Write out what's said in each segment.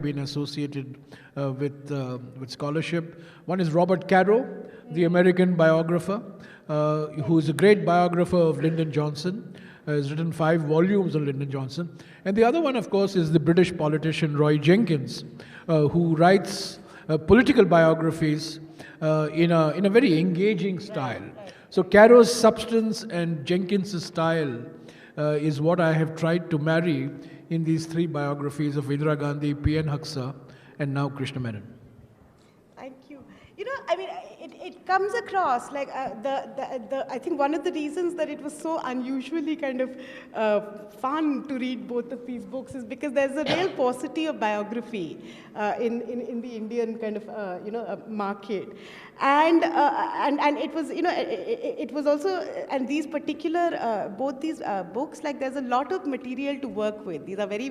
been associated with scholarship. One is Robert Caro, the American biographer, who is a great biographer of Lyndon Johnson. Has written 5 volumes on Lyndon Johnson. And the other one, of course, is the British politician Roy Jenkins, who writes political biographies in a very engaging style. So Caro's substance and Jenkins' style is what I have tried to marry in these 3 biographies of Indira Gandhi, P.N. Haksar, and now Krishna Menon. Thank you. You know, I mean, it comes across like I think one of the reasons that it was so unusually kind of fun to read both of these books is because there's a real paucity of biography in the Indian kind of market, and it was it was also, and these particular both these books, like there's a lot of material to work with. These are very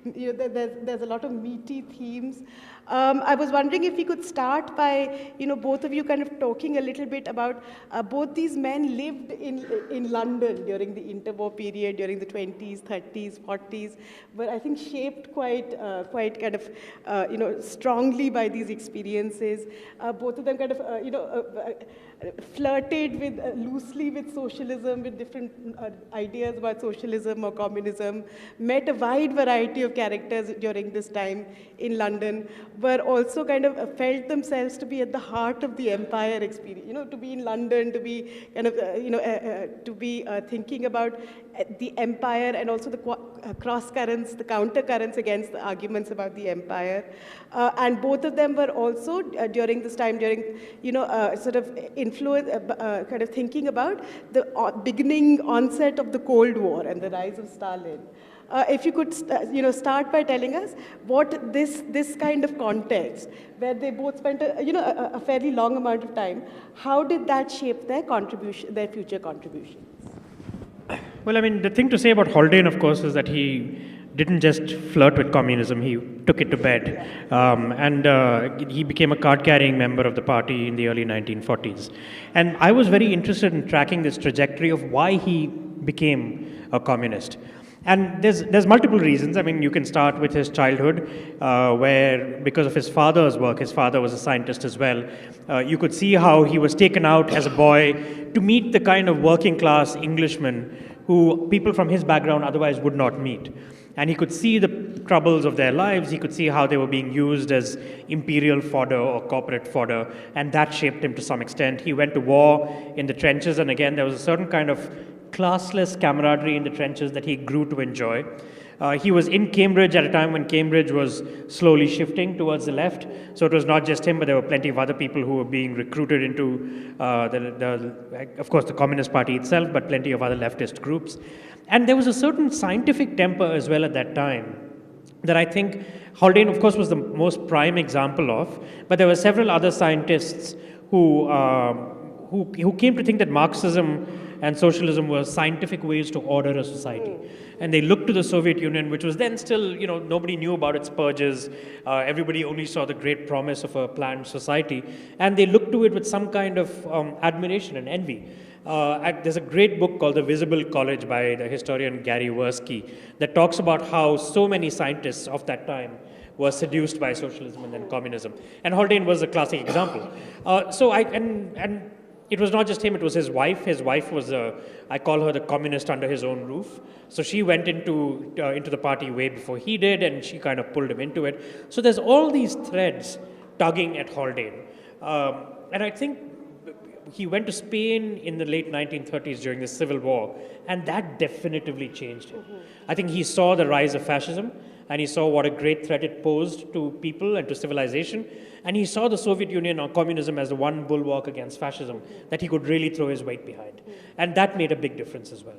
there's a lot of meaty themes. I was wondering if we could start by both of you kind of talking a little bit about both these men lived in London during the interwar period, during the 20s, 30s, 40s, were I think shaped quite kind of strongly by these experiences. Both of them kind of flirted with loosely with socialism, with different ideas about socialism or communism, met a wide variety of characters during this time in London, were also kind of felt themselves to be at the heart of the empire experience, to be in London, to be kind of, to be thinking about the empire and also the cross currents, the counter currents against the arguments about the empire. And both of them were also during this time, sort of influence, kind of thinking about the beginning onset of the Cold War and the rise of Stalin. If you could, start by telling us what this kind of context, where they both spent a fairly long amount of time, how did that shape their contribution, their future contributions? Well, I mean, the thing to say about Haldane, of course, is that he didn't just flirt with communism, he took it to bed. And he became a card-carrying member of the party in the early 1940s. And I was very interested in tracking this trajectory of why he became a communist. And there's multiple reasons. I mean, you can start with his childhood, where because of his father's work, his father was a scientist as well, you could see how he was taken out as a boy to meet the kind of working class Englishmen who people from his background otherwise would not meet. And he could see the troubles of their lives, he could see how they were being used as imperial fodder or corporate fodder, and that shaped him to some extent. He went to war in the trenches, and again, there was a certain kind of classless camaraderie in the trenches that he grew to enjoy. He was in Cambridge at a time when Cambridge was slowly shifting towards the left. So it was not just him, but there were plenty of other people who were being recruited into, of course, the Communist Party itself, but plenty of other leftist groups. And there was a certain scientific temper as well at that time that I think Haldane, of course, was the most prime example of, but there were several other scientists who came to think that Marxism and socialism were scientific ways to order a society. And they looked to the Soviet Union, which was then still, nobody knew about its purges. Everybody only saw the great promise of a planned society. And they looked to it with some kind of admiration and envy. There's a great book called The Visible College by the historian Gary Wersky that talks about how so many scientists of that time were seduced by socialism and then communism. And Haldane was a classic example. And it was not just him, it was his wife. His wife was, I call her the communist under his own roof. So she went into the party way before he did, and she kind of pulled him into it. So there's all these threads tugging at Haldane. And I think he went to Spain in the late 1930s during the Civil War, and that definitively changed him. I think he saw the rise of fascism, and he saw what a great threat it posed to people and to civilization. And he saw the Soviet Union or communism as the one bulwark against fascism that he could really throw his weight behind. And that made a big difference as well.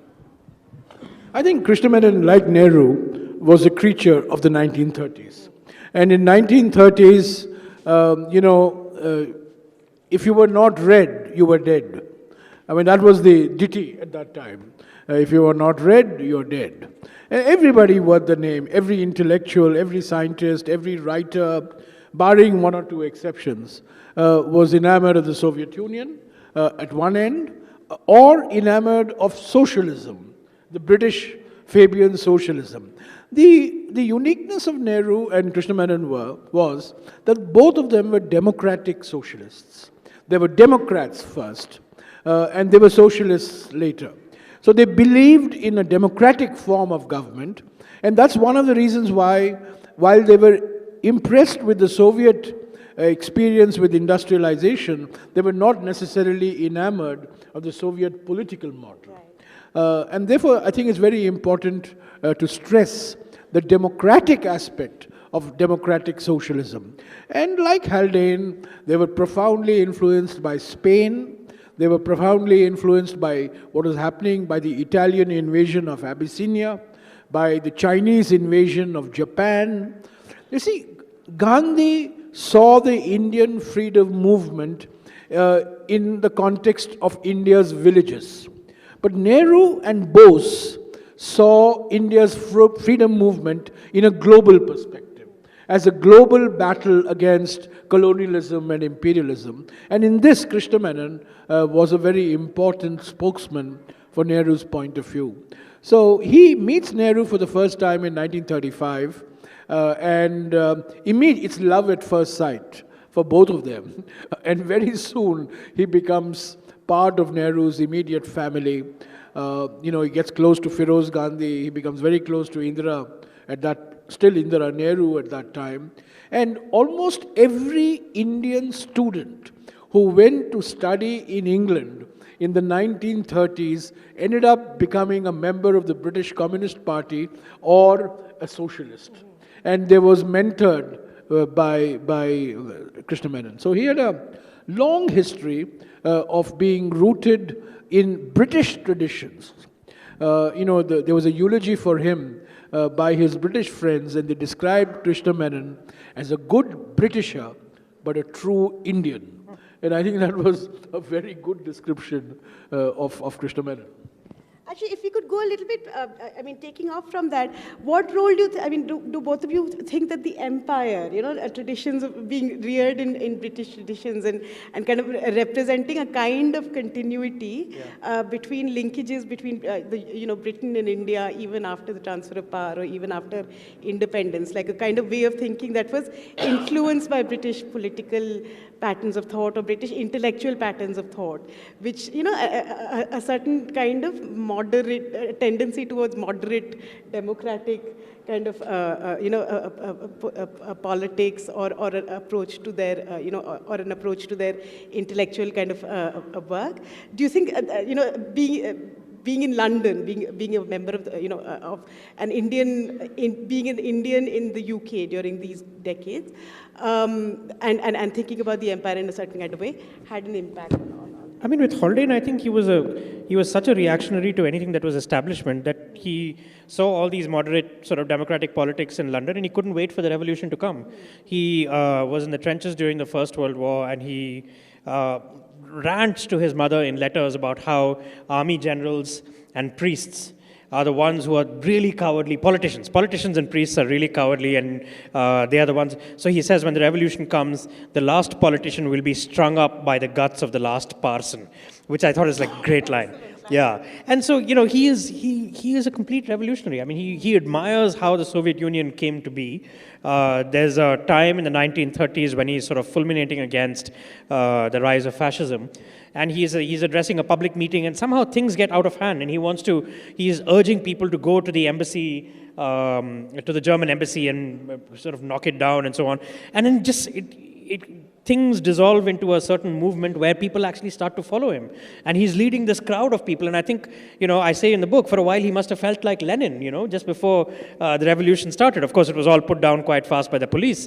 I think Krishna Menon, like Nehru, was a creature of the 1930s. And in 1930s, if you were not read, you were dead. I mean, that was the ditty at that time. If you were not read, you're dead. And everybody wore the name, every intellectual, every scientist, every writer, barring 1 or 2 exceptions, was enamored of the Soviet Union at one end, or enamored of socialism, the British Fabian socialism. The uniqueness of Nehru and Krishna Menon was that both of them were democratic socialists. They were Democrats first, and they were socialists later. So they believed in a democratic form of government, and that's one of the reasons why, while they were impressed with the Soviet experience with industrialization, they were not necessarily enamored of the Soviet political model. And therefore, I think it's very important to stress the democratic aspect of democratic socialism. And like Haldane, they were profoundly influenced by Spain. They were profoundly influenced by what was happening, by the Italian invasion of Abyssinia, by the Chinese invasion of Japan. You see, Gandhi saw the Indian freedom movement in the context of India's villages. But Nehru and Bose saw India's freedom movement in a global perspective, as a global battle against colonialism and imperialism. And in this, Krishna Menon was a very important spokesman for Nehru's point of view. So he meets Nehru for the first time in 1935, and it's love at first sight for both of them. And very soon, he becomes part of Nehru's immediate family. He gets close to Firoz Gandhi, he becomes very close to Indira, still Indira Nehru at that time. And almost every Indian student who went to study in England in the 1930s ended up becoming a member of the British Communist Party or a socialist. And they was mentored by Krishna Menon. So he had a long history of being rooted in British traditions. There was a eulogy for him by his British friends, and they described Krishna Menon as a good Britisher, but a true Indian. And I think that was a very good description of Krishna Menon. Actually, if we could go a little bit, taking off from that, what role do do both of you think that the empire, traditions of being reared in British traditions and kind of representing a kind of continuity between linkages between Britain and India even after the transfer of power or even after independence, like a kind of way of thinking that was influenced by British political patterns of thought or British intellectual patterns of thought, which, a certain kind of moderate tendency towards moderate democratic kind of, politics or an approach to their, or an approach to their intellectual kind of work. Do you think, being in London, being a member of of an Indian, being an Indian in the UK during these decades, and thinking about the empire in a certain kind of way, had an impact on. I mean, with Haldane, I think he was such a reactionary to anything that was establishment that he saw all these moderate sort of democratic politics in London, and he couldn't wait for the revolution to come. He was in the trenches during the First World War, and he rants to his mother in letters about how army generals and priests are the ones who are really cowardly. Politicians and priests are really cowardly, and they are the ones. So he says, when the revolution comes, the last politician will be strung up by the guts of the last parson, which I thought is like a great line. Yeah, and so he is a complete revolutionary. I mean, he admires how the Soviet Union came to be. There's a time in the 1930s when he's sort of fulminating against the rise of fascism, and he's addressing a public meeting, and somehow things get out of hand, and he's urging people to go to the embassy, to the German embassy, and sort of knock it down and so on, and then things dissolve into a certain movement where people actually start to follow him. And he's leading this crowd of people. And I think, I say in the book, for a while he must have felt like Lenin, just before the revolution started. Of course, it was all put down quite fast by the police.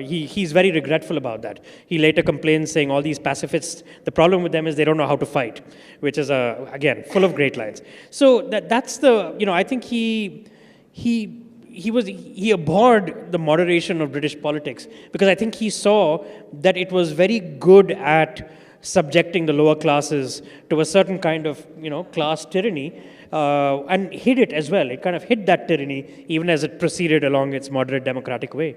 He's very regretful about that. He later complains, saying all these pacifists, the problem with them is they don't know how to fight, which is, again, full of great lines. So that's the, I think he abhorred the moderation of British politics because I think he saw that it was very good at subjecting the lower classes to a certain kind of, class tyranny, and hid it as well. It kind of hid that tyranny even as it proceeded along its moderate democratic way.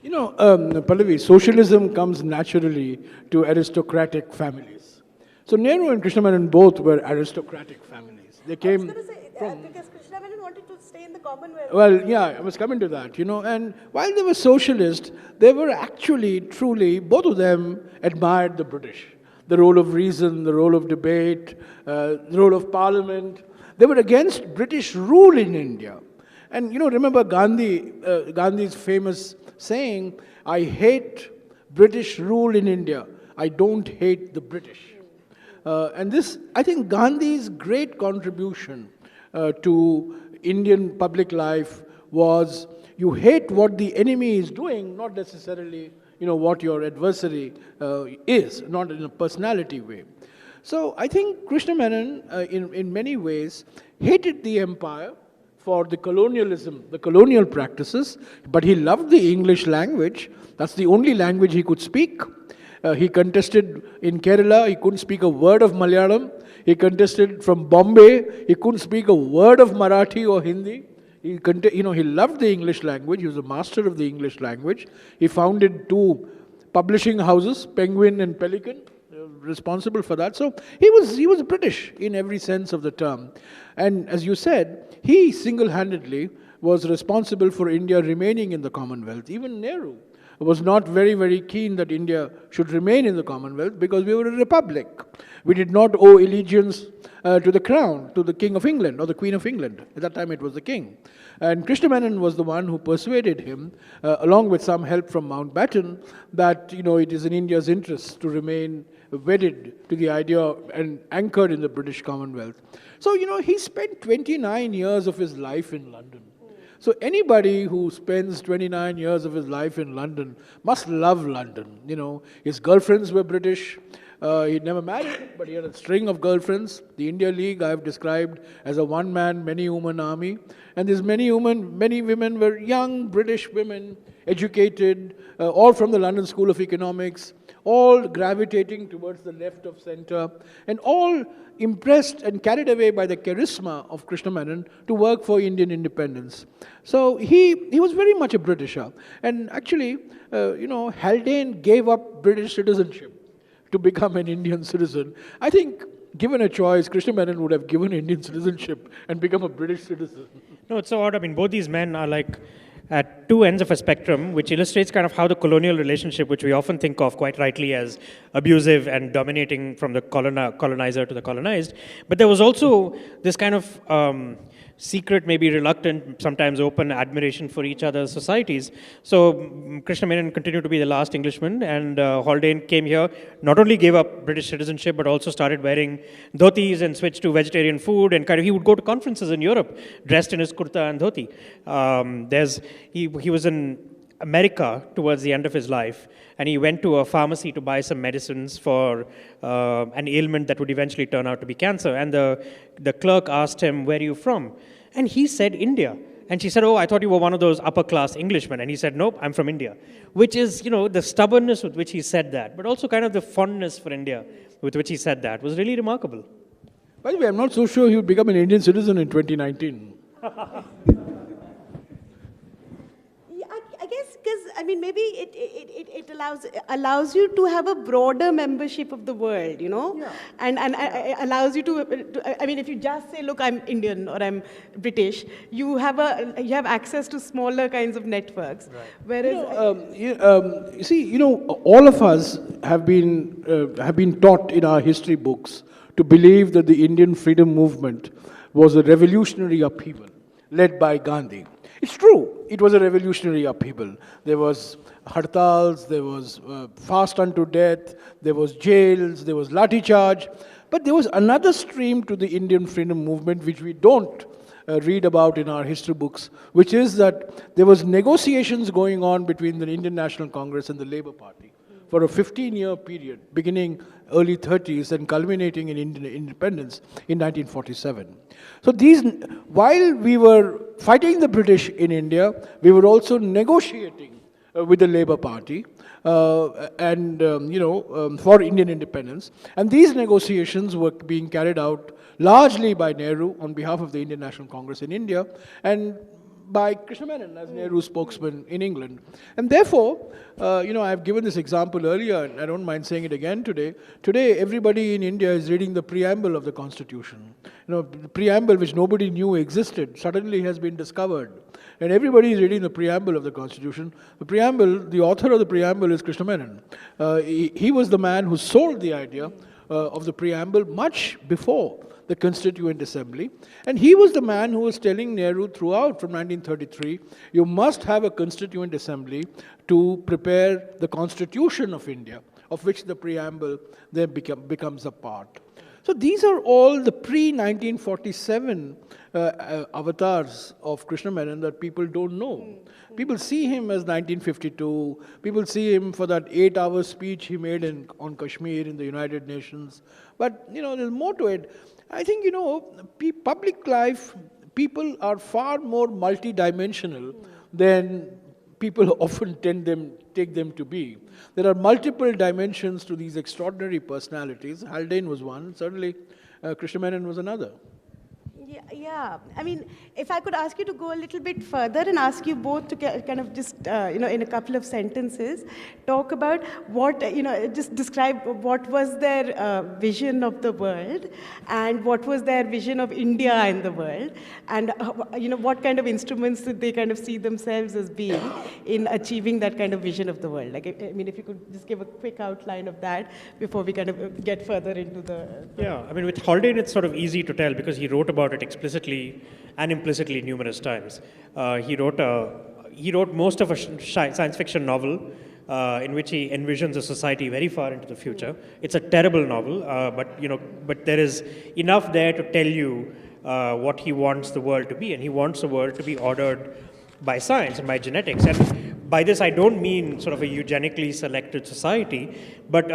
Pallavi, socialism comes naturally to aristocratic families. So Nehru and Krishna Menon both were aristocratic families. They came I was going to say, because Krishna Menon wanted to stay in the Commonwealth. Well, yeah, I was coming to that, and while they were socialist, they were actually, truly, both of them admired the British. The role of reason, the role of debate, the role of parliament. They were against British rule in India. And, remember Gandhi's famous saying, I hate British rule in India. I don't hate the British. And this, I think Gandhi's great contribution to Indian public life was you hate what the enemy is doing, not necessarily what your adversary is, not in a personality way. So I think Krishna Menon, in many ways, hated the empire for the colonialism, the colonial practices, but he loved the English language. That's the only language he could speak. He contested in Kerala, he couldn't speak a word of Malayalam. He contested from Bombay, he couldn't speak a word of Marathi or Hindi. He loved the English language. He was a master of the English language. He founded 2 publishing houses, Penguin and Pelican, responsible for that. So he was British in every sense of the term. And as you said, he single-handedly was responsible for India remaining in the Commonwealth. Even Nehru was not very, very keen that India should remain in the Commonwealth because we were a republic. We did not owe allegiance to the crown, to the King of England or the Queen of England. At that time it was the King. And Krishna Menon was the one who persuaded him, along with some help from Mountbatten, that it is in India's interest to remain wedded to the idea and anchored in the British Commonwealth. So, he spent 29 years of his life in London. So anybody who spends 29 years of his life in London must love London. His girlfriends were British. He never married, but he had a string of girlfriends. The India League I have described as a one-man, many-woman army. And these many women were young British women, educated, all from the London School of Economics, all gravitating towards the left of center, and all impressed and carried away by the charisma of Krishna Menon to work for Indian independence. So he was very much a Britisher. And actually, Haldane gave up British citizenship to become an Indian citizen. I think, given a choice, Krishna Menon would have given Indian citizenship and become a British citizen. No, it's so odd. I mean, both these men are like at 2 ends of a spectrum, which illustrates kind of how the colonial relationship, which we often think of quite rightly as abusive and dominating from the colonizer to the colonized, but there was also this kind of secret, maybe reluctant, sometimes open admiration for each other's societies. So Krishna Menon continued to be the last Englishman, and Haldane came here, not only gave up British citizenship, but also started wearing dhotis and switched to vegetarian food, and he would go to conferences in Europe dressed in his kurta and dhoti. He was in America towards the end of his life, and he went to a pharmacy to buy some medicines for an ailment that would eventually turn out to be cancer. And the clerk asked him, "Where are you from?" And he said, "India." And she said, "Oh, I thought you were one of those upper-class Englishmen." And he said, "Nope, I'm from India." Which is, the stubbornness with which he said that, but also kind of the fondness for India with which he said that was really remarkable. By the way, I'm not so sure he would become an Indian citizen in 2019. I guess because maybe it allows you to have a broader membership of the world, Yeah. and allows you to if you just say, look, I'm Indian or I'm British, you have access to smaller kinds of networks. Right. Whereas you see, all of us have been taught in our history books to believe that the Indian freedom movement was a revolutionary upheaval led by Gandhi. It's true, it was a revolutionary upheaval. There was hartals, there was fast unto death, there was jails, there was lathi charge. But there was another stream to the Indian freedom movement which we don't read about in our history books, which is that there was negotiations going on between the Indian National Congress and the Labour Party for a 15-year period, beginning early 30s and culminating in Indian independence in 1947. So while we were fighting the British in India, we were also negotiating with the Labour Party for Indian independence. And these negotiations were being carried out largely by Nehru on behalf of the Indian National Congress in India, and by Krishna Menon as Nehru's spokesman in England. And therefore, I've given this example earlier, and I don't mind saying it again today. Today, everybody in India is reading the preamble of the Constitution. The preamble which nobody knew existed suddenly has been discovered. And everybody is reading the preamble of the Constitution. The author of the preamble is Krishna Menon. He was the man who sold the idea of the preamble much before the Constituent Assembly. And he was the man who was telling Nehru throughout from 1933, you must have a Constituent Assembly to prepare the Constitution of India, of which the preamble then becomes a part. So these are all the pre-1947 avatars of Krishna Menon that people don't know. People see him as 1952. People see him for that 8-hour speech he made on Kashmir in the United Nations. But, there's more to it. I think, public life, people are far more multidimensional than people often take them to be. There are multiple dimensions to these extraordinary personalities. Haldane was one, certainly Krishna Menon was another. Yeah. I mean, if I could ask you to go a little bit further and ask you both to kind of just, in a couple of sentences, talk about what, just describe what was their vision of the world and what was their vision of India in the world, and, what kind of instruments did they kind of see themselves as being in achieving that kind of vision of the world. Like, I mean, if you could just give a quick outline of that before we kind of get further into the... Yeah, I mean, with Haldane, it's sort of easy to tell because he wrote about it explicitly and implicitly numerous times. He wrote most of a science fiction novel in which he envisions a society very far into the future. It's a terrible novel, but there is enough there to tell you what he wants the world to be, and he wants the world to be ordered by science and by genetics. And by this, I don't mean sort of a eugenically selected society, but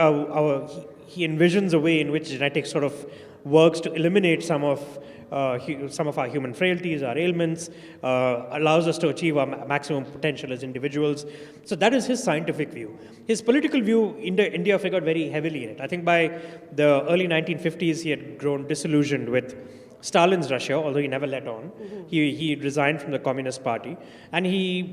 he envisions a way in which genetics sort of works to eliminate some of our human frailties, our ailments, allows us to achieve our maximum potential as individuals. So that is his scientific view. His political view, India figured very heavily in it. I think by the early 1950s, he had grown disillusioned with Stalin's Russia, although he never let on. He resigned from the Communist Party, and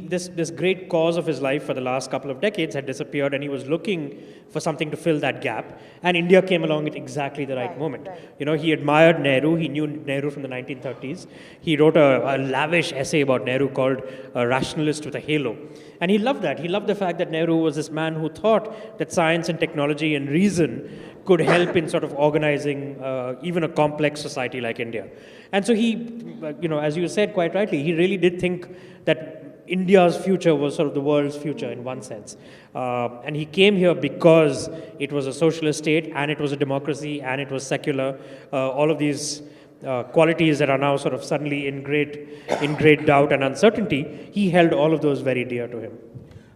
this great cause of his life for the last couple of decades had disappeared, and he was looking for something to fill that gap. And India came along at exactly the right moment. Right. He admired Nehru. He knew Nehru from the 1930s. He wrote a lavish essay about Nehru called "A Rationalist with a Halo," and he loved that. He loved the fact that Nehru was this man who thought that science and technology and reason could help in sort of organizing even a complex society like India. And so he, as you said quite rightly, he really did think that India's future was sort of the world's future in one sense. And he came here because it was a socialist state, and it was a democracy, and it was secular. All of these qualities that are now sort of suddenly in great doubt and uncertainty, he held all of those very dear to him.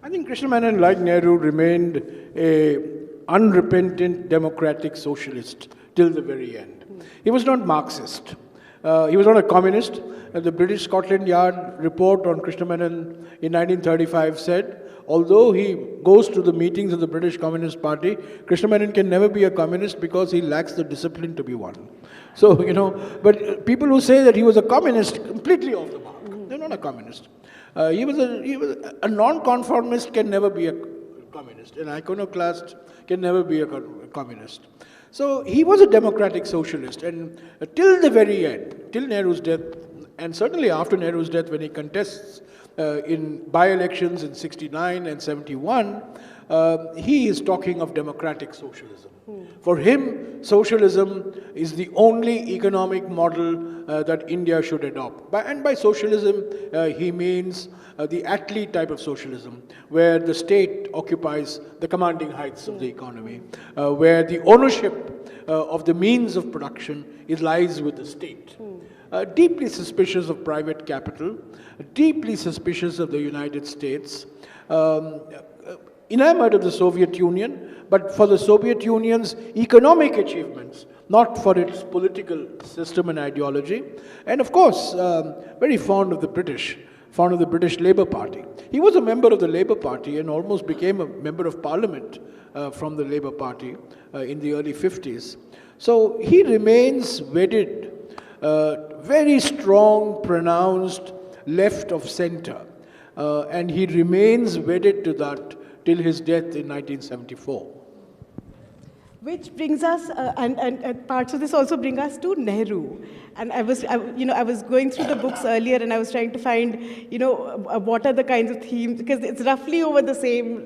I think Krishna Menon, like Nehru, remained a unrepentant democratic socialist till the very end. He was not Marxist. He was not a communist. The British Scotland Yard report on Krishna Menon in 1935 said, although he goes to the meetings of the British Communist Party, Krishna Menon can never be a communist because he lacks the discipline to be one. So, but people who say that he was a communist, completely off the mark. They're not a communist. He was a non-conformist can never be a communist. An iconoclast can never be a communist. So he was a democratic socialist, and till the very end, till Nehru's death, and certainly after Nehru's death when he contests in by-elections in 69 and 71, he is talking of democratic socialism. For him, socialism is the only economic model that India should adopt. And by socialism, he means the athlete type of socialism, where the state occupies the commanding heights of the economy, where the ownership of the means of production lies with the state. Deeply suspicious of private capital, deeply suspicious of the United States, enamored of the Soviet Union, but for the Soviet Union's economic achievements, not for its political system and ideology, and of course, very fond of the British Labour Party. He was a member of the Labour Party and almost became a member of Parliament from the Labour Party in the early 50s. So he remains wedded, very strong, pronounced left of center. And he remains wedded to that till his death in 1974. Which brings us, and parts of this also bring us to Nehru. And I was going through the books earlier, and I was trying to find, what are the kinds of themes, because it's roughly over the same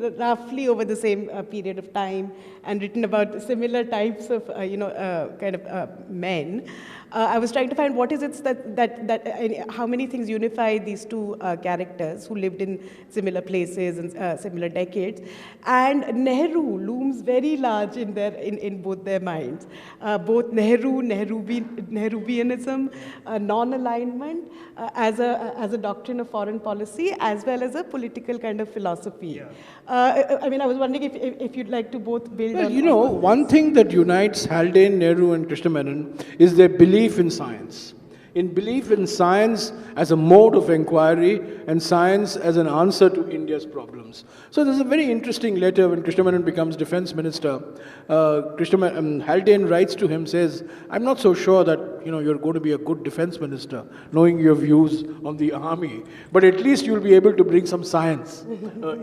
period of time, and written about similar types of, men. I was trying to find what is it that how many things unify these two characters who lived in similar places and similar decades, and Nehru looms very large in both their minds. Both Nehruvianism, non-alignment as a doctrine of foreign policy, as well as a political kind of philosophy. Yeah. I was wondering if you'd like to both build on. One thing that unites Haldane, Nehru, and Krishna Menon is their belief in science. In belief in science as a mode of inquiry and science as an answer to India's problems. So there's a very interesting letter when Krishna Menon becomes defense minister. Haldane writes to him, says, I'm not so sure that you're going to be a good defense minister, knowing your views on the army, but at least you'll be able to bring some science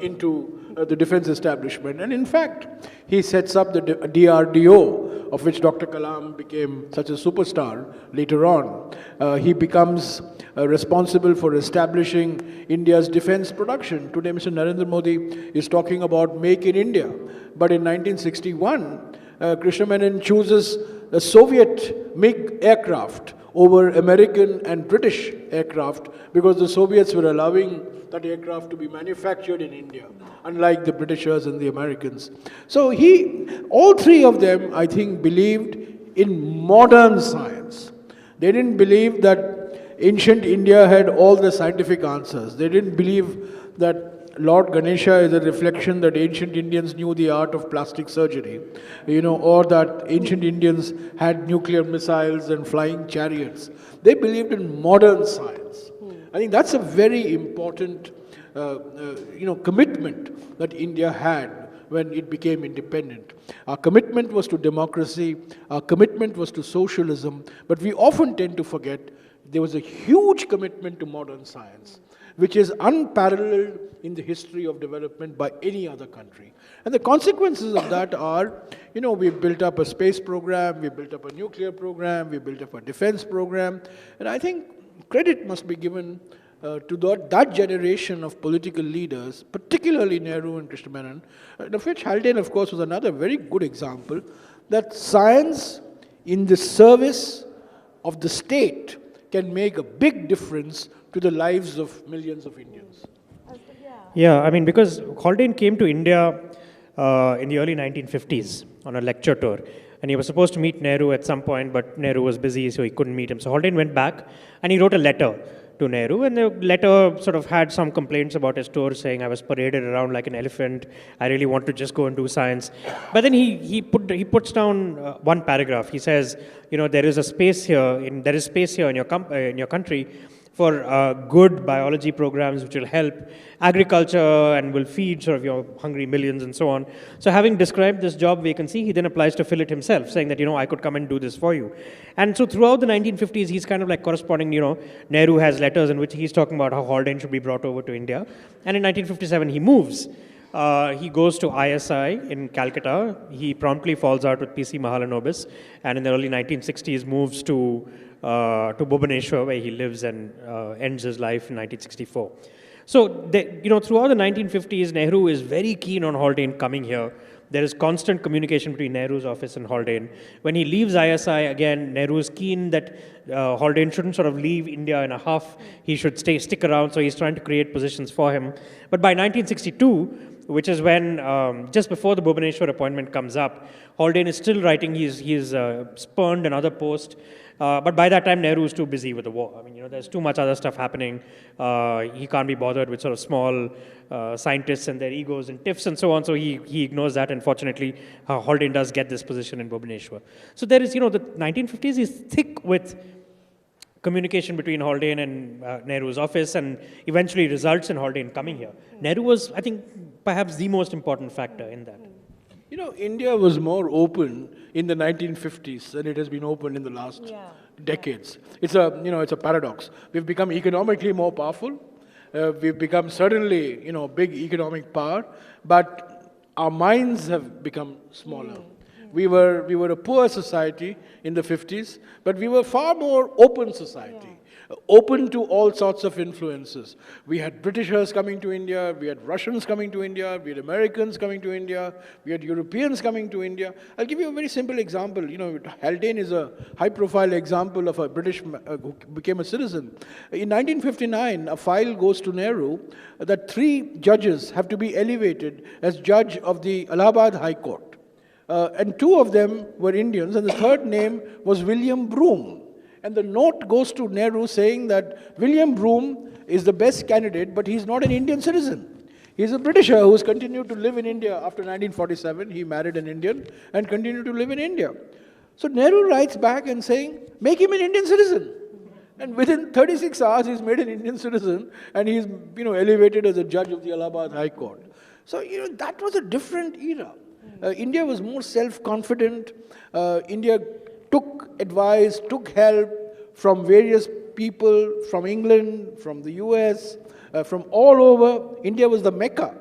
into the defense establishment. And in fact, he sets up the DRDO, of which Dr. Kalam became such a superstar later on. He becomes responsible for establishing India's defense production. Today, Mr. Narendra Modi is talking about Make in India. But in 1961, Krishna Menon chooses the Soviet MiG aircraft over American and British aircraft because the Soviets were allowing that aircraft to be manufactured in India, unlike the Britishers and the Americans. So all three of them, I think, believed in modern science. They didn't believe that ancient India had all the scientific answers. They didn't believe that Lord Ganesha is a reflection that ancient Indians knew the art of plastic surgery, or that ancient Indians had nuclear missiles and flying chariots. They believed in modern science. I think that's a very important, commitment that India had when it became independent. Our commitment was to democracy, our commitment was to socialism, but we often tend to forget there was a huge commitment to modern science, which is unparalleled in the history of development by any other country. And the consequences of that are, we built up a space program, we built up a nuclear program, we built up a defense program, and I think credit must be given to that generation of political leaders, particularly Nehru and Krishna Menon, of which Haldane, of course, was another very good example, that science in the service of the state can make a big difference to the lives of millions of Indians. Yeah, because Haldane came to India in the early 1950s on a lecture tour. And he was supposed to meet Nehru at some point, but Nehru was busy, so he couldn't meet him. So Haldane went back and he wrote a letter to Nehru, and the letter sort of had some complaints about his tour, saying I was paraded around like an elephant. I really want to just go and do science. But then he puts down one paragraph. He says, there is space here in your country for good biology programs which will help agriculture and will feed sort of your hungry millions and so on. So having described this job vacancy, he then applies to fill it himself, saying that, I could come and do this for you. And so throughout the 1950s, he's kind of like corresponding, Nehru has letters in which he's talking about how Haldane should be brought over to India. And in 1957, he moves. He goes to ISI in Calcutta. He promptly falls out with P.C. Mahalanobis, and in the early 1960s moves to Bhubaneswar, where he lives and ends his life in 1964. So, throughout the 1950s, Nehru is very keen on Haldane coming here. There is constant communication between Nehru's office and Haldane. When he leaves ISI, again, Nehru is keen that Haldane shouldn't sort of leave India in a huff. He should stick around, so he's trying to create positions for him. But by 1962, which is when, just before the Bhubaneswar appointment comes up, Haldane is still writing. He's spurned another post. But by that time, Nehru is too busy with the war. There's too much other stuff happening. He can't be bothered with sort of small scientists and their egos and tiffs and so on. So he ignores that. And fortunately, Haldane does get this position in Bhubaneswar. So there is, the 1950s is thick with communication between Haldane and Nehru's office, and eventually results in Haldane coming here. Nehru was, I think, perhaps the most important factor in that. India was more open in the 1950s than it has been open in the last decades. It's a paradox. We've become economically more powerful. We've become certainly, big economic power, but our minds have become smaller. We were a poor society in the 50s, but we were far more open society. Open to all sorts of influences. We had Britishers coming to India, we had Russians coming to India, we had Americans coming to India, we had Europeans coming to India. I'll give you a very simple example. Haldane is a high-profile example of a British who became a citizen. In 1959, a file goes to Nehru that 3 judges have to be elevated as judge of the Allahabad High Court. And 2 of them were Indians, and the third name was William Broome. And the note goes to Nehru saying that William Broome is the best candidate, but he's not an Indian citizen. He's a Britisher who's continued to live in India after 1947. He married an Indian and continued to live in India. So Nehru writes back and saying, make him an Indian citizen. And within 36 hours, he's made an Indian citizen, and he's elevated as a judge of the Allahabad High Court. So that was a different era. India was more self-confident. India took advice, took help from various people, from England, from the US, from all over. India was the mecca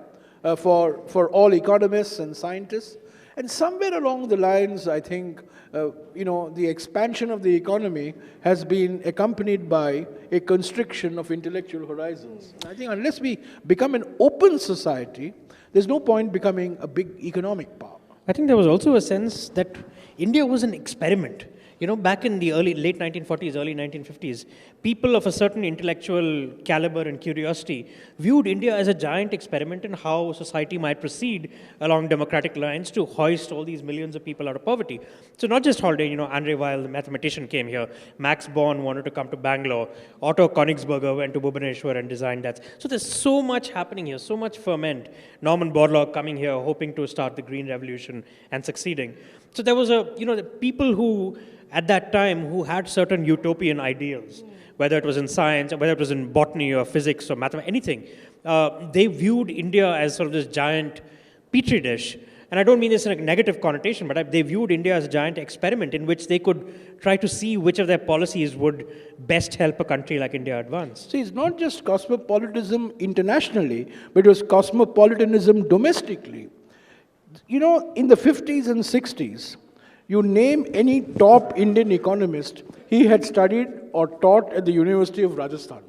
for all economists and scientists. And somewhere along the lines, I think, the expansion of the economy has been accompanied by a constriction of intellectual horizons. I think unless we become an open society, there's no point becoming a big economic power. I think there was also a sense that India was an experiment. Back in the late 1940s, early 1950s, people of a certain intellectual caliber and curiosity viewed India as a giant experiment in how society might proceed along democratic lines to hoist all these millions of people out of poverty. So not just Haldane, Andre Weil, the mathematician, came here. Max Born wanted to come to Bangalore. Otto Königsberger went to Bhubaneswar and designed that. So there's so much happening here, so much ferment. Norman Borlaug coming here, hoping to start the Green Revolution and succeeding. So there was the people who, at that time, who had certain utopian ideals, whether it was in science, or whether it was in botany or physics or mathematics, anything. They viewed India as sort of this giant petri dish. And I don't mean this in a negative connotation, but they viewed India as a giant experiment in which they could try to see which of their policies would best help a country like India advance. See, it's not just cosmopolitanism internationally, but it was cosmopolitanism domestically. In the 50s and 60s, you name any top Indian economist, he had studied or taught at the University of Rajasthan,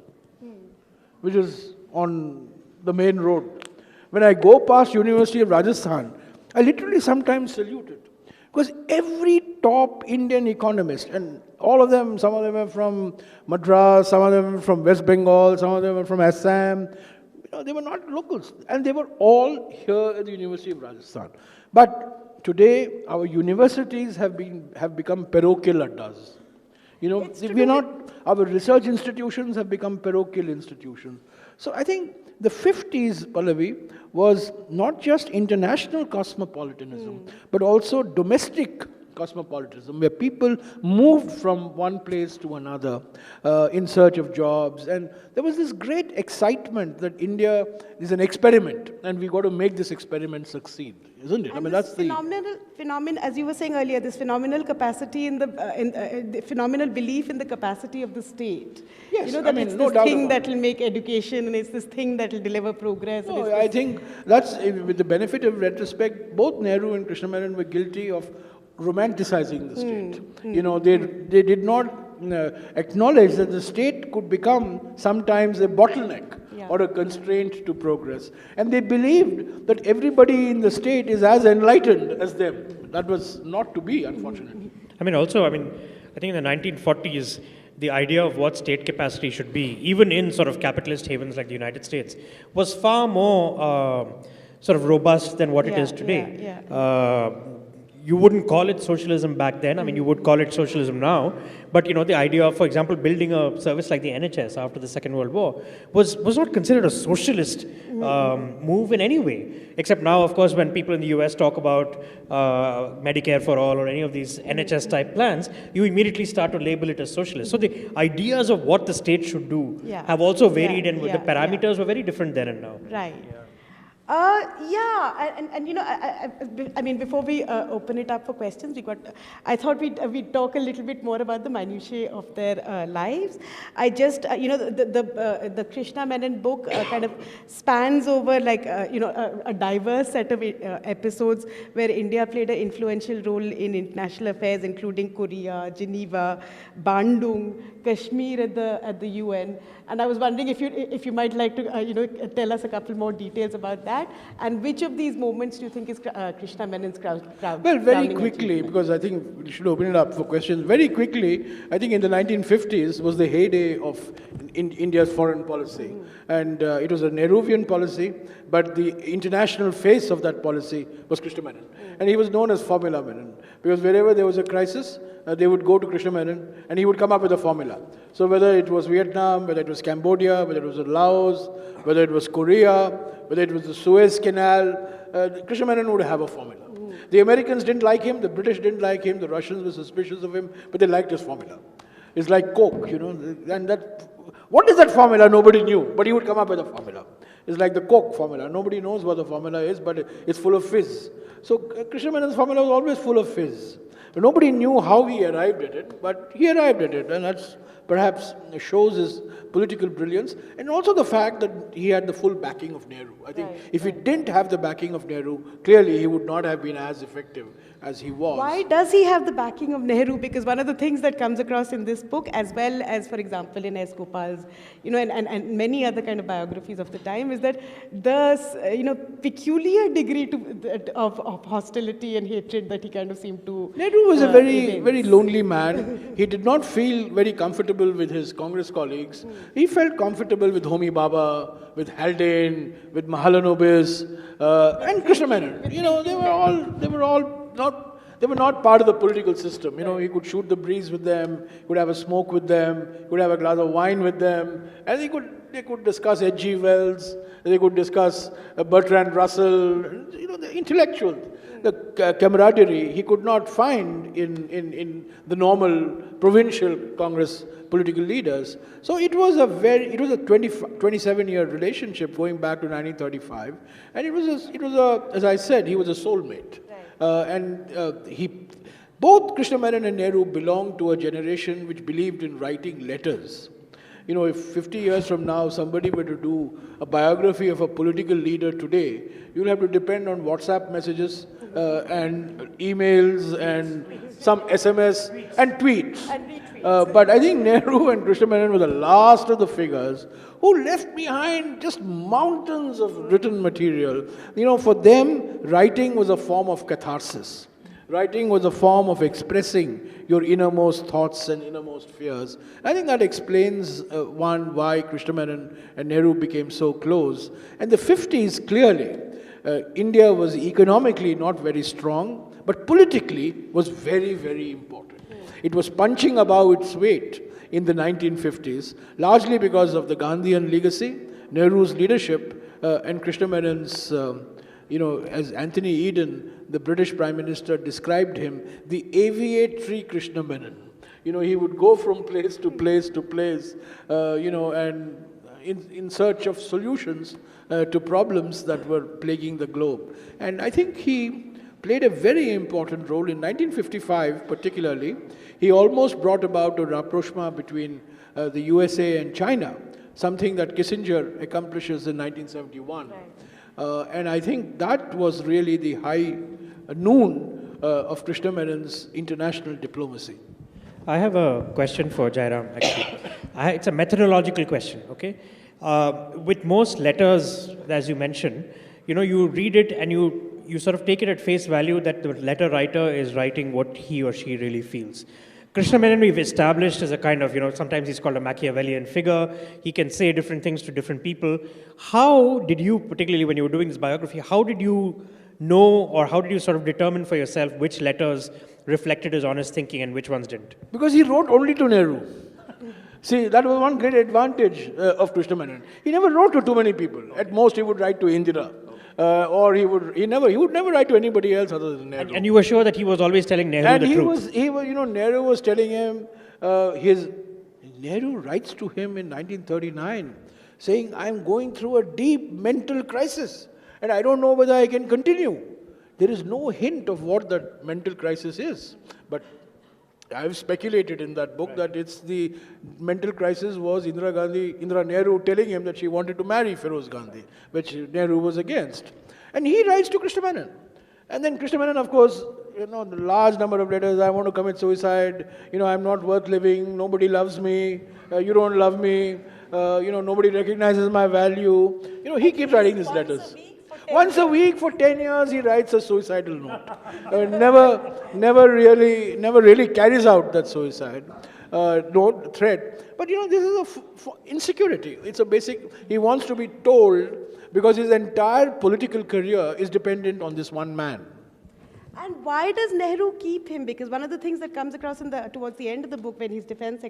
which is on the main road. When I go past University of Rajasthan, I literally sometimes salute it. Because every top Indian economist, and all of them, some of them are from Madras, some of them are from West Bengal, some of them are from Assam, they were not locals. And they were all here at the University of Rajasthan. But today, our universities have become parochial addas. Our research institutions have become parochial institutions. So I think the 50s, Pallavi, was not just international cosmopolitanism, but also domestic cosmopolitanism, where people moved from one place to another in search of jobs. And there was this great excitement that India is an experiment, and we've got to make this experiment succeed, isn't it? And that's the phenomenon, as you were saying earlier, this phenomenal capacity in the phenomenal belief in the capacity of the state. Yes, it's this thing that will make education, and it's this thing that will deliver progress. No, I think that's, with the benefit of retrospect, both Nehru and Krishna Menon were guilty of romanticizing the state. They did not acknowledge that the state could become sometimes a bottleneck or a constraint to progress. And they believed that everybody in the state is as enlightened as them. That was not to be, unfortunately. I think in the 1940s, the idea of what state capacity should be, even in sort of capitalist havens like the United States, was far more sort of robust than what it is today. You wouldn't call it socialism back then. You would call it socialism now. But, the idea of, for example, building a service like the NHS after the Second World War was not considered a socialist move in any way. Except now, of course, when people in the US talk about Medicare for all or any of these NHS-type plans, you immediately start to label it as socialist. So the ideas of what the state should do have also varied, and the parameters were very different then and now. Right. Yeah, and you know, I mean, before we open it up for questions, I thought we'd talk a little bit more about the minutiae of their lives. I just, you know, the Krishna Menon book kind of spans over like, you know, a diverse set of episodes where India played an influential role in international affairs, including Korea, Geneva, Bandung, Kashmir at the UN. And I was wondering if you might like to, you know, tell us a couple more details about that. And which of these moments do you think is Krishna Menon's crowd? Well, very quickly, because I think we should open it up for questions. Very quickly, I think in the 1950s was the heyday of India's foreign policy. And it was a Nehruvian policy, but the international face of that policy was Krishna Menon. And he was known as Formula Menon, because wherever there was a crisis, they would go to Krishna Menon, and he would come up with a formula. So whether it was Vietnam, whether it was Cambodia, whether it was Laos, whether it was Korea, whether it was the Suez Canal, Krishna Menon would have a formula. The Americans didn't like him, the British didn't like him, the Russians were suspicious of him, but they liked his formula. It's like Coke, you know, and what is that formula? Nobody knew, but he would come up with a formula. It's like the Coke formula. Nobody knows what the formula is, but it's full of fizz. So Krishna Menon's formula was always full of fizz. But nobody knew how he arrived at it, but he arrived at it, and that's perhaps shows his political brilliance, and also the fact that he had the full backing of Nehru. I think if he didn't have the backing of Nehru, clearly he would not have been as effective as he was. Why does he have the backing of Nehru? Because one of the things that comes across in this book, as well as, for example, in S. Gopal's, you know, and many other kind of biographies of the time, is that the, you know, peculiar degree of hostility and hatred that he kind of seemed to. Nehru was a very lonely man. He did not feel very comfortable with his Congress colleagues. He felt comfortable with Homi Bhabha, with Haldane, with Mahalanobis, and Krishna Menon. You know, they were not part of the political system. You know, he could shoot the breeze with them, could have a smoke with them, could have a glass of wine with them, and they could discuss H.G. Wells, they could discuss Bertrand Russell, you know, the intellectual, the camaraderie he could not find in the normal provincial Congress political leaders. So it was a 27-year relationship going back to 1935, and it was as I said, he was a soulmate. Both Krishna Menon and Nehru belonged to a generation which believed in writing letters. You know, if 50 years from now somebody were to do a biography of a political leader today, you'll have to depend on WhatsApp messages and emails and some SMS and tweets. But I think Nehru and Krishna Menon were the last of the figures who left behind just mountains of written material. You know, for them, writing was a form of catharsis. Writing was a form of expressing your innermost thoughts and innermost fears. I think that explains, why Krishna Menon and Nehru became so close. And the 50s, clearly, India was economically not very strong, but politically was very, very important. It was punching above its weight in the 1950s, largely because of the Gandhian legacy, Nehru's leadership, and Krishna Menon's, as Anthony Eden, the British Prime Minister, described him, the aviatory Krishna Menon. You know, he would go from place to place to place, and in search of solutions to problems that were plaguing the globe. And I think he played a very important role. In 1955, particularly, he almost brought about a rapprochement between the USA and China, something that Kissinger accomplishes in 1971. Right. And I think that was really the high noon of Krishna Menon's international diplomacy. I have a question for Jairam, actually. It's a methodological question, okay? With most letters, as you mentioned, you read it and you sort of take it at face value that the letter writer is writing what he or she really feels. Krishna Menon we've established as a kind of, sometimes he's called a Machiavellian figure. He can say different things to different people. How did you, particularly when you were doing this biography, how did you know, or how did you sort of determine for yourself which letters reflected his honest thinking and which ones didn't? Because he wrote only to Nehru. See, that was one great advantage of Krishna Menon. He never wrote to too many people. At most, he would write to Indira. Or he would never write to anybody else other than Nehru. And you were sure that he was always telling Nehru the truth. Nehru was telling him, Nehru writes to him in 1939, saying, I'm going through a deep mental crisis. And I don't know whether I can continue. There is no hint of what that mental crisis is. But I've speculated in that book that it's the mental crisis was Indira Nehru telling him that she wanted to marry Feroz Gandhi, which Nehru was against. And he writes to Krishna Menon. And then Krishna Menon, of course, the large number of letters, I want to commit suicide, I'm not worth living, nobody loves me, you don't love me, nobody recognizes my value. He keeps writing these letters. Once a week for 10 years, he writes a suicidal note. Never really carries out that suicide note, threat. But this is insecurity. It's a basic, he wants to be told because his entire political career is dependent on this one man. And why does Nehru keep him? Because one of the things that comes across towards the end of the book when he's defense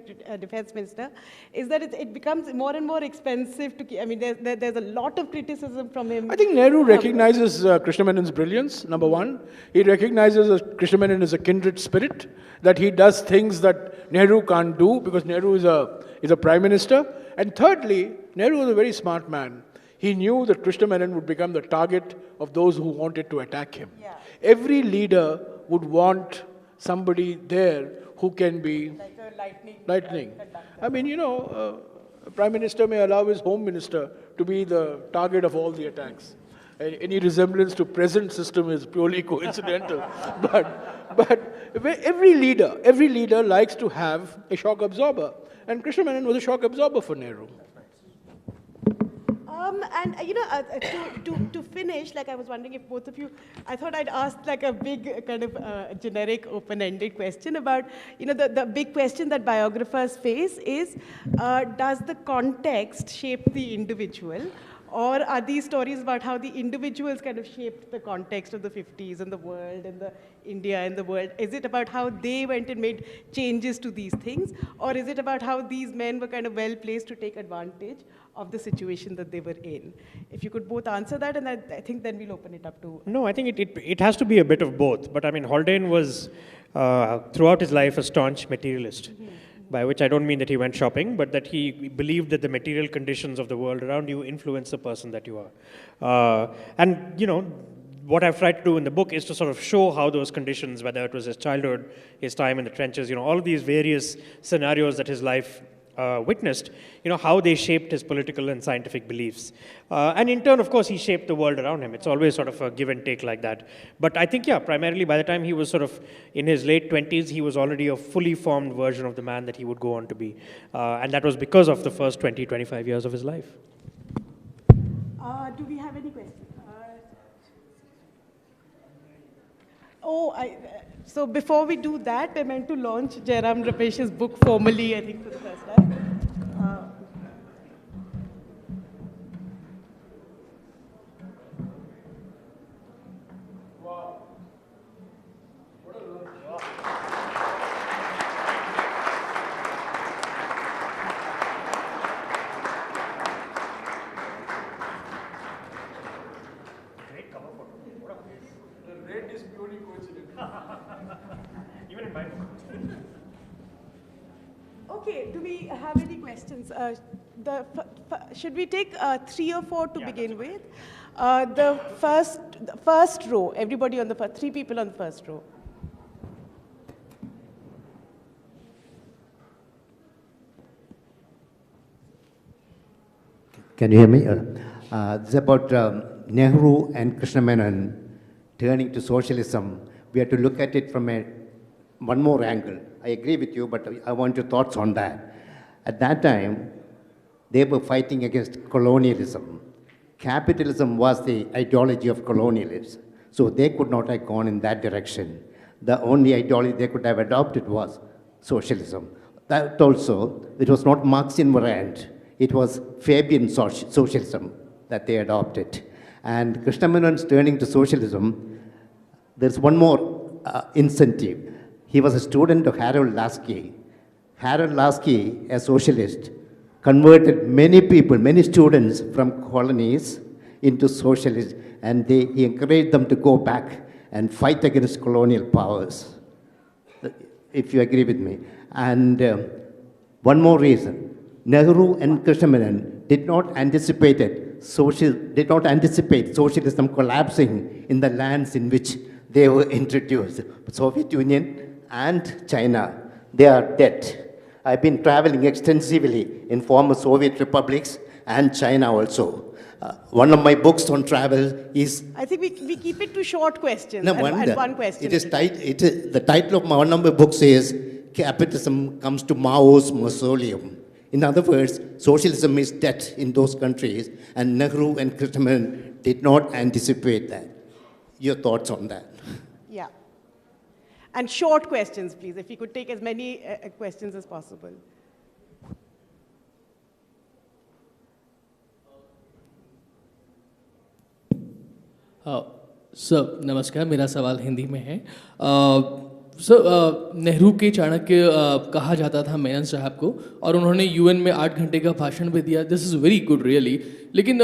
minister is that it becomes more and more expensive to keep. I mean, there's a lot of criticism from him. I think Nehru recognizes Krishna Menon's brilliance, number one. He recognizes Krishna Menon as a kindred spirit, that he does things that Nehru can't do because Nehru is a prime minister. And thirdly, Nehru was a very smart man. He knew that Krishna Menon would become the target of those who wanted to attack him. Yeah. Every leader would want somebody there who can be like a lightning. I mean, a prime minister may allow his home minister to be the target of all the attacks. Any resemblance to present system is purely coincidental. but every leader likes to have a shock absorber. And Krishna Menon was a shock absorber for Nehru. To finish, I was wondering if both of you, I thought I'd ask a big kind of generic open-ended question about, the big question that biographers face is, does the context shape the individual? Or are these stories about how the individuals kind of shaped the context of the 50s and the world and the India and the world? Is it about how they went and made changes to these things? Or is it about how these men were kind of well placed to take advantage of the situation that they were in? If you could both answer that, and I think then we'll open it up to... No, I think it has to be a bit of both. But I mean, Haldane was, throughout his life, a staunch materialist. Mm-hmm. By which I don't mean that he went shopping, but that he believed that the material conditions of the world around you influence the person that you are. What I've tried to do in the book is to sort of show how those conditions, whether it was his childhood, his time in the trenches, all of these various scenarios that his life witnessed, how they shaped his political and scientific beliefs. And in turn, of course, he shaped the world around him. It's always sort of a give and take like that. But I think, primarily by the time he was sort of in his late 20s, he was already a fully formed version of the man that he would go on to be. And that was because of the first 20, 25 years of his life. Do we have any questions? So before we do that, we're meant to launch Jairam Ramesh's book formally, I think, for the first time. Wow. What a launch. Great cover photo. What a face. The red is purely coincidental. Even in my book. Okay, do we have any questions? Should we take 3 or 4 to begin with? The first row, everybody on the first, 3 people on the first row. Can you hear me? This is about Nehru and Krishna Menon turning to socialism. We have to look at it from one more angle. I agree with you, but I want your thoughts on that. At that time, they were fighting against colonialism. Capitalism was the ideology of colonialism, so they could not have gone in that direction. The only ideology they could have adopted was socialism. That also, it was not Marxian variant, it was Fabian socialism that they adopted. And Krishna Menon's turning to socialism, there's one more incentive. He was a student of Harold Lasky. Harold Lasky, a socialist, converted many people, many students from colonies into socialists, and he encouraged them to go back and fight against colonial powers, if you agree with me. And one more reason, Nehru and Krishna Menon did not anticipate did not anticipate socialism collapsing in the lands in which they were introduced. Soviet Union and China, they are dead. I've been traveling extensively in former Soviet republics and China also. One of my books on travel is... I think we keep it to short questions no, and one question. It is the title of one of my books is Capitalism Comes to Mao's Mausoleum. In other words, socialism is dead in those countries, and Nehru and Krishna Menon did not anticipate that. Your thoughts on that? Yeah. And short questions, please, if we could take as many questions as possible. Sir नमस्कार, मेरा सवाल हिंदी में है। Sir Nehru के चाणक्य कहा जाता था मेनन साहब को, और उन्होंने यूएन में 8 घंटे का भाषण भी दिया। This is very good really. लेकिन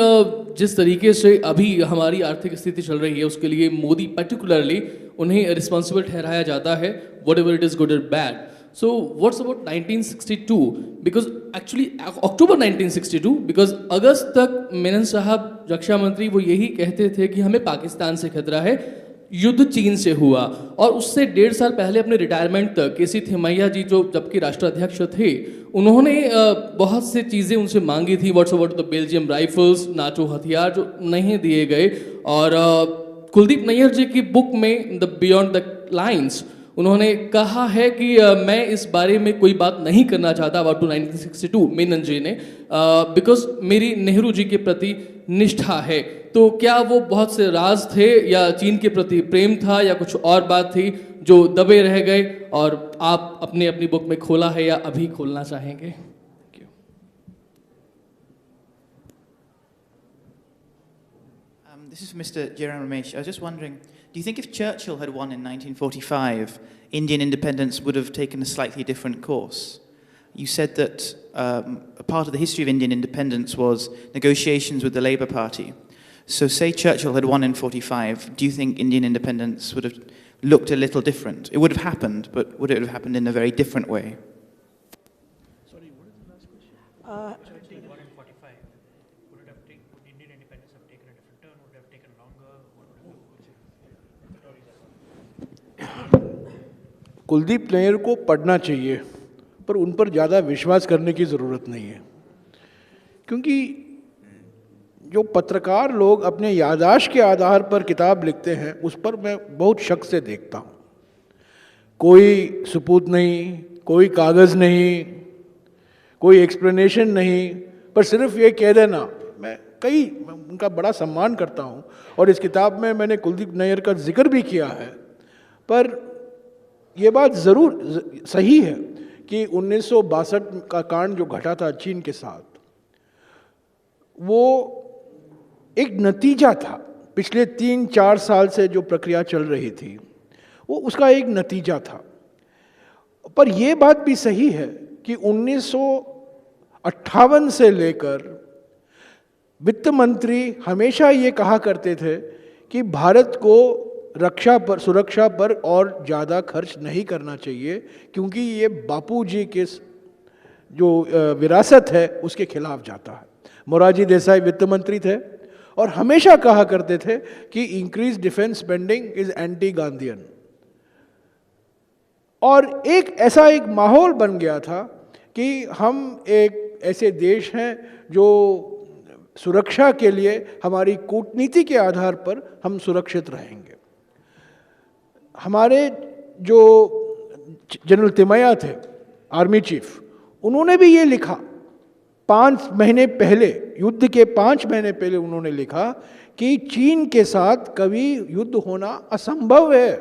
जिस तरीके से अभी हमारी आर्थिक स्थिति चल रही है, उसके लिए मोदी पर्टिकुलरली उन्हें रिस्पॉन्सिबल ठहराया जाता है, whatever it is good और bad. So what's about 1962? Because actually October 1962, because अगस्त तक मेनन साहब रक्षा मंत्री वो यही कहते थे कि हमें पाकिस्तान से खतरा है, युद्ध चीन से हुआ। और उससे 1.5 साल पहले अपने रिटायरमेंट तक केसी थिमैया जी जो जबकि राष्ट्राध्यक्ष थे, उन्होंने बहुत से चीज़ें उनसे मांगी थी। What's about the Belgium rifles, NATO हथियार जो नहीं दिए गए। और कुलदीप नैयर जी की बुक में द बियॉन्ड द लाइन्स उन्होंने कहा है कि मैं इस बारे में कोई बात नहीं करना चाहता अबाउट 1962 मेनन जी ने, बिकॉज मेरी नेहरू जी के प्रति निष्ठा है। तो क्या वो बहुत से राज थे, या चीन के प्रति प्रेम था, या कुछ और बात थी जो दबे रह गए और आप अपनी अपनी बुक में खोला है या अभी खोलना चाहेंगे? This is Mr. Jairam Ramesh. I was just wondering, do you think if Churchill had won in 1945, Indian independence would have taken a slightly different course? You said that a part of the history of Indian independence was negotiations with the Labour Party. So say Churchill had won in 45, do you think Indian independence would have looked a little different? It would have happened, but would it have happened in a very different way? Sorry, what is the last question? Churchill won in 45. Would Indian independence have taken a different turn? Would it have taken longer? Kuldeep Nayyar को पढ़ना चाहिए, पर उन पर ज़्यादा विश्वास करने की ज़रूरत नहीं है, क्योंकि जो पत्रकार लोग अपने याददाश्त के आधार पर किताब लिखते हैं, उस पर मैं बहुत शक से देखता हूँ। कोई सबूत नहीं, कोई कागज़ नहीं, कोई एक्सप्लेनेशन नहीं, पर सिर्फ ये कह देना। मैं उनका बड़ा सम्मान करता हूँ, और इस किताब में मैंने कुलदीप नैयर का जिक्र भी किया है। पर यह बात ज़रूर सही है कि 1962 का कांड जो घटा था चीन के साथ, वो एक नतीजा था। पिछले 3-4 साल से जो प्रक्रिया चल रही थी, वो उसका एक नतीजा था। पर यह बात भी सही है कि 1958 से लेकर वित्त मंत्री हमेशा ये कहा करते थे कि भारत को सुरक्षा पर और ज़्यादा खर्च नहीं करना चाहिए, क्योंकि ये बापूजी के जो विरासत है उसके खिलाफ जाता है। मोरारजी देसाई वित्त मंत्री थे और हमेशा कहा करते थे कि increase defence spending is anti Gandhian. और ऐसा एक माहौल बन गया था कि हम एक ऐसे देश हैं जो सुरक्षा के लिए हमारी कूटनीति के आधार पर हम सुरक्षित रहेंगे। हमारे जो जनरल तिमैया थे, आर्मी चीफ, उन्होंने भी ये लिखा 5 महीने पहले, युद्ध के 5 महीने पहले उन्होंने लिखा कि चीन के साथ कभी युद्ध होना असंभव है,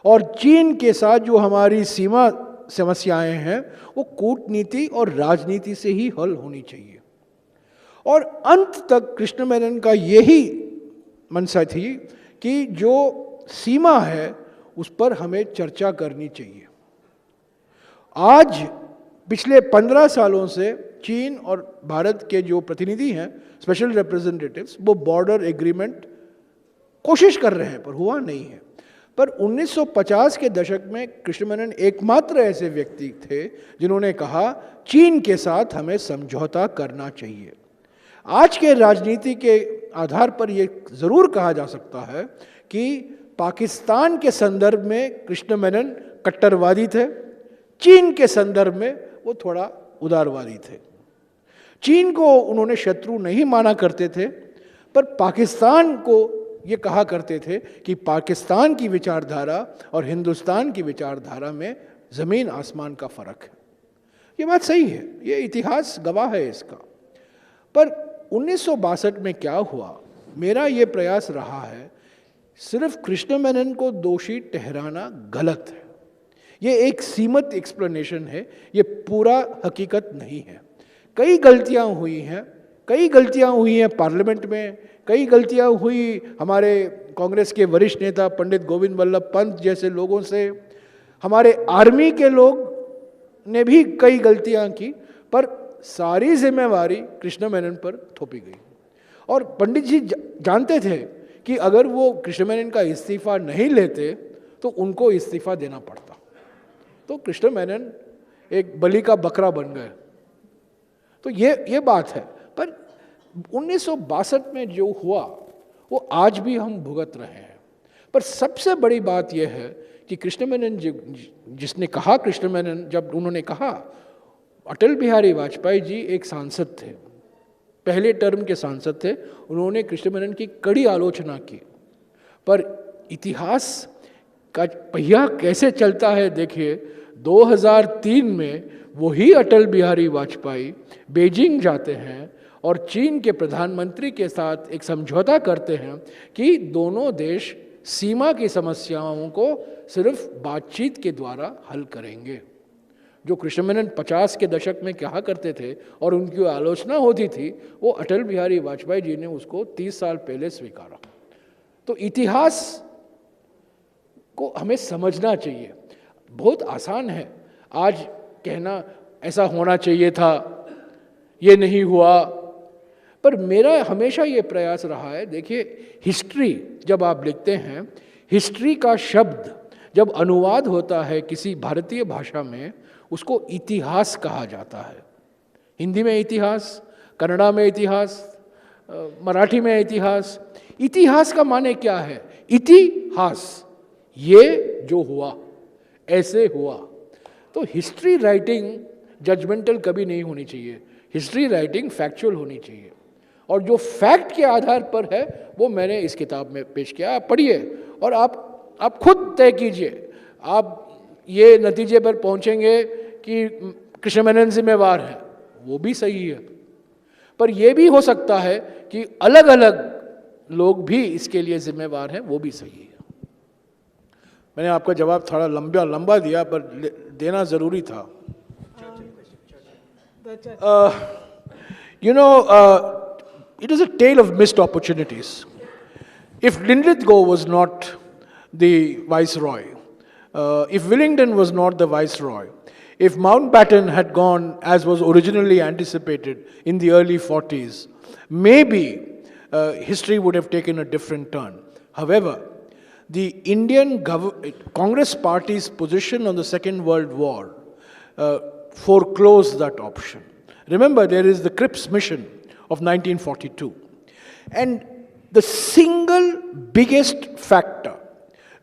और चीन के साथ जो हमारी सीमा समस्याएं हैं वो कूटनीति और राजनीति से ही हल होनी चाहिए। और अंत तक कृष्ण मेनन का यही मनसा थी कि जो सीमा है उस पर हमें चर्चा करनी चाहिए। आज पिछले 15 सालों से चीन और भारत के जो प्रतिनिधि हैं, स्पेशल रिप्रेजेंटेटिव्स, वो बॉर्डर एग्रीमेंट कोशिश कर रहे हैं, पर हुआ नहीं है। पर 1950 के दशक में कृष्ण मेनन एकमात्र ऐसे व्यक्ति थे जिन्होंने कहा चीन के साथ हमें समझौता करना चाहिए। आज के राजनीति के आधार पर यह जरूर कहा जा सकता है कि पाकिस्तान के संदर्भ में कृष्ण मेनन कट्टरवादी थे, चीन के संदर्भ में वो थोड़ा उदारवादी थे। चीन को उन्होंने शत्रु नहीं माना करते थे, पर पाकिस्तान को ये कहा करते थे कि पाकिस्तान की विचारधारा और हिंदुस्तान की विचारधारा में जमीन आसमान का फर्क है। ये बात सही है, ये इतिहास गवाह है इसका। पर 1962 में क्या हुआ, मेरा ये प्रयास रहा है, सिर्फ कृष्ण मेनन को दोषी ठहराना गलत है। ये एक सीमित एक्सप्लेनेशन है, ये पूरा हकीकत नहीं है। कई गलतियां हुई हैं, कई गलतियां हुई हैं पार्लियामेंट में, कई गलतियां हुई हमारे कांग्रेस के वरिष्ठ नेता पंडित गोविंद वल्लभ पंत जैसे लोगों से, हमारे आर्मी के लोग ने भी कई गलतियां की, पर सारी जिम्मेवारी कृष्ण मेनन पर थोपी गई। और पंडित जी जानते थे कि अगर वो कृष्ण मेनन का इस्तीफा नहीं लेते तो उनको इस्तीफा देना पड़ता। तो कृष्ण मेनन एक बलि का बकरा बन गए। तो ये बात है। पर 1962 में जो हुआ वो आज भी हम भुगत रहे हैं। पर सबसे बड़ी बात यह है कि कृष्ण मेनन जिसने कहा, कृष्ण मेनन जब उन्होंने कहा, अटल बिहारी वाजपेयी जी एक सांसद थे, पहले टर्म के सांसद थे, उन्होंने कृष्ण मेनन की कड़ी आलोचना की। पर इतिहास का पहिया कैसे चलता है देखिए, 2003 में वही अटल बिहारी वाजपेयी बीजिंग जाते हैं और चीन के प्रधानमंत्री के साथ एक समझौता करते हैं कि दोनों देश सीमा की समस्याओं को सिर्फ बातचीत के द्वारा हल करेंगे। जो कृष्ण मेनन 50 के दशक में कहा करते थे और उनकी आलोचना होती थी, वो अटल बिहारी वाजपेयी जी ने उसको 30 साल पहले स्वीकारा। तो इतिहास को हमें समझना चाहिए। बहुत आसान है आज कहना ऐसा होना चाहिए था, ये नहीं हुआ, पर मेरा हमेशा ये प्रयास रहा है। देखिए, हिस्ट्री जब आप लिखते हैं, हिस्ट्री का शब्द जब अनुवाद होता है किसी भारतीय भाषा में, उसको इतिहास कहा जाता है। हिंदी में इतिहास, कन्नड़ा में इतिहास, मराठी में इतिहास। इतिहास का माने क्या है? इतिहास, ये जो हुआ, ऐसे हुआ। तो हिस्ट्री राइटिंग जजमेंटल कभी नहीं होनी चाहिए, हिस्ट्री राइटिंग फैक्चुअल होनी चाहिए। और जो फैक्ट के आधार पर है वो मैंने इस किताब में पेश किया। आप पढ़िए और आप खुद तय कीजिए। आप ये नतीजे पर पहुंचेंगे कि कृष्ण मेनन जिम्मेवार है, वो भी सही है, पर यह भी हो सकता है कि अलग अलग लोग भी इसके लिए जिम्मेवार हैं, वो भी सही है। मैंने आपका जवाब थोड़ा लंबा दिया, पर देना जरूरी था। It is a tale of missed opportunities. If Linlithgow was not the viceroy, if Willingdon was not the viceroy, if Mountbatten had gone as was originally anticipated in the early 40s, maybe history would have taken a different turn. However, the Indian Congress Party's position on the Second World War foreclosed that option. Remember, there is the Cripps mission of 1942. And the single biggest factor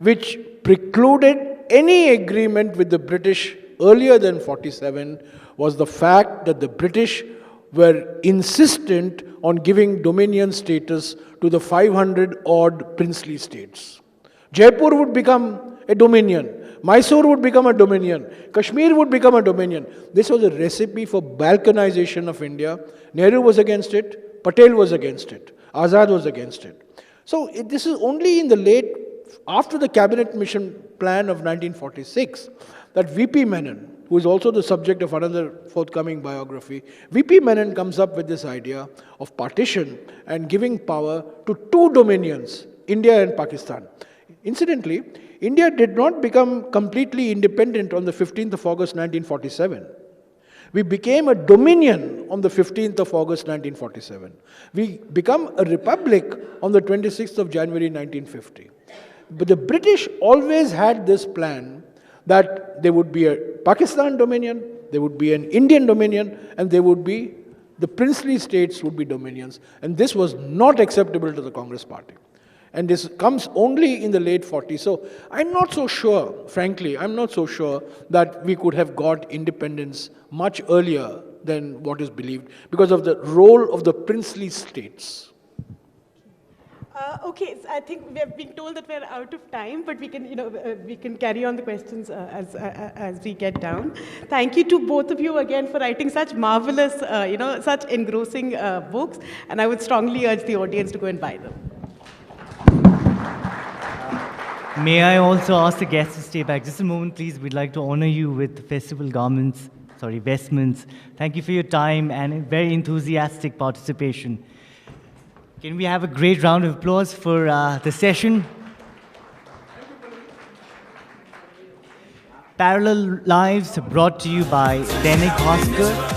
which precluded any agreement with the British earlier than 47 was the fact that the British were insistent on giving dominion status to the 500 odd princely states. Jaipur would become a dominion, Mysore would become a dominion, Kashmir would become a dominion. This was a recipe for balkanization of India. Nehru was against it, Patel was against it, Azad was against it. So this is only in the after the cabinet mission plan of 1946, that VP Menon, who is also the subject of another forthcoming biography, VP Menon comes up with this idea of partition and giving power to two dominions, India and Pakistan. Incidentally, India did not become completely independent on the 15th of August 1947. We became a dominion on the 15th of August 1947. We become a republic on the 26th of January 1950. But the British always had this plan that there would be a Pakistan dominion, there would be an Indian dominion, and there would be The princely states would be dominions, and this was not acceptable to the Congress party. And this comes only in the late 40s. So I'm not so sure, frankly, I'm not so sure that we could have got independence much earlier than what is believed because of the role of the princely states. Okay, so I think we have been told that we're out of time, but we can, we can carry on the questions as we get down. Thank you to both of you again for writing such marvelous, such engrossing books, and I would strongly urge the audience to go and buy them. May I also ask the guests to stay back just a moment, please? We'd like to honor you with festival vestments. Thank you for your time and very enthusiastic participation. Can we have a great round of applause for the session? Parallel Lives brought to you by Dainik Haksar.